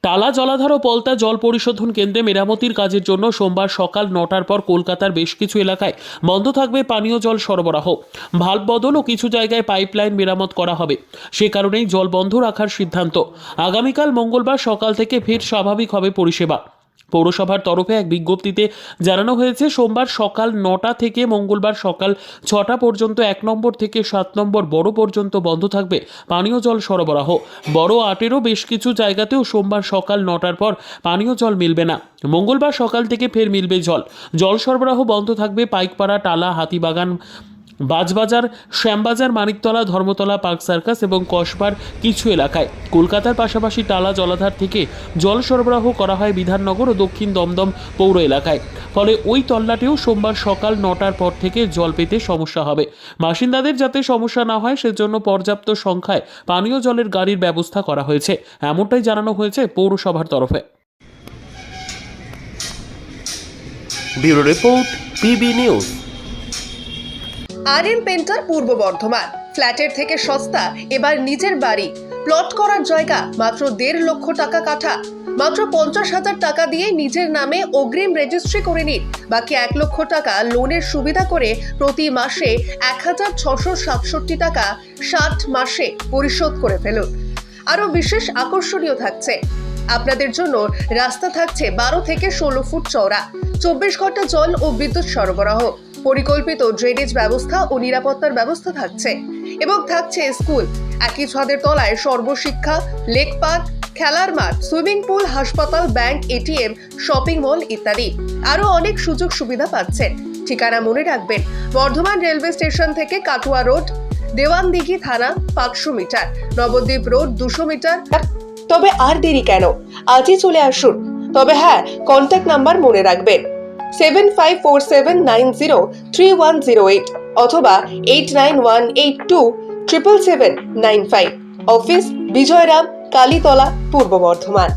টালা জলাধার ও পলতা জল পরিশোধন কেন্দ্রে মেরামতির কাজের জন্য সোমবার সকাল 9টার পর কলকাতার বেশ কিছু এলাকায় বন্ধ থাকবে পানীয় জল সরবরাহ। ভাল্ব বদল ও কিছু জায়গায় পাইপলাইন মেরামত করা হবে। সে কারণেই জল বন্ধ রাখার সিদ্ধান্ত। আগামীকাল মঙ্গলবার সকাল থেকে ফের স্বাভাবিক হবে পরিষেবা। পৌরসভার তরফে এক বিজ্ঞপ্তিতে জানানো হয়েছে, সোমবার সকাল 9টা থেকে মঙ্গলবার সকাল 6টা পর্যন্ত 1 নম্বর থেকে 7 নম্বর বড় পর্যন্ত বন্ধ থাকবে পানীয় জল সরবরাহ। বড় 8-এরও বেশ কিছু জায়গাতেও সোমবার সকাল 9টার পর পানীয় জল মিলবে না। মঙ্গলবার সকাল থেকে ফের মিলবে জল। জল সরবরাহ বন্ধ থাকবে পাইকপাড়া, টালা, হাতিবাগান, বাজবাজার, শ্যামবাজার, মানিকতলা, ধর্মতলা, পার্ক সার্কাস এবং কসবার কিছু এলাকায়। কলকাতার পাশাপাশি টালা জলাধার থেকে জল সরবরাহ করা হয় বিধাননগর ও দক্ষিণ দমদম পৌর এলাকায়। ফলে ওই তল্লাটেও সোমবার সকাল 9টার পর থেকে জল পেতে সমস্যা হবে। বাসিন্দাদের যাতে সমস্যা না হয় সেজন্য পর্যাপ্ত সংখ্যায় পানীয় জলের গাড়ির ব্যবস্থা করা হয়েছে, এমনটাই জানানো হয়েছে পৌরসভার তরফে। Bureau report, PB news. RM painter পূর্ব বর্ধমান। ফ্ল্যাটের থেকে সস্তা এবার নিজের বাড়ি। প্লট করার জায়গা মাত্র 1.5 লক্ষ টাকা কাঠা। মাত্র 50,000 টাকা দিয়ে নিজের নামে অগ্রিম রেজিস্ট্রি করে নিন। বাকি 1 লক্ষ টাকা লোনের সুবিধা করে প্রতি মাসে 1,667 টাকা 60 মাসে পরিশোধ করে ফেলুন। আরও বিশেষ আকর্ষণীয় থাকছে, আপনাদের জন্য রাস্তা থাকছে 12 থেকে 16 ফুট চওড়া, 24 ঘন্টা জল ও বিদ্যুৎ সরবরাহ, পরিকল্পিত ড্রেনেজ ব্যবস্থা ও নিরাপত্তার ব্যবস্থা থাকছে এবং থাকছে স্কুল। একই ছাদের তলায় সর্বশিক্ষা, লেক পার্ক, খেলার মাঠ, সুইমিং পুল, হাসপাতাল, ব্যাংক, এটিএম, শপিং মল ইত্যাদি আরো অনেক সুযোগ সুবিধা পাচ্ছেন। ঠিকানা মনে রাখবেন, বর্ধমান রেলওয়ে স্টেশন থেকে কাটুয়া রোড, দেওয়ানদিঘি থানা 500 মিটার, নবদ্বীপ রোড 200 মিটার। তবে আর দেরি কেন, আজই চলে আসুন। তবে হ্যাঁ, কন্ট্যাক্ট নাম্বার মনে রাখবেন 7547903108 অথবা 8918277795। অফিস বিজয়রাম, কালীতলা, পূর্ব বর্ধমান।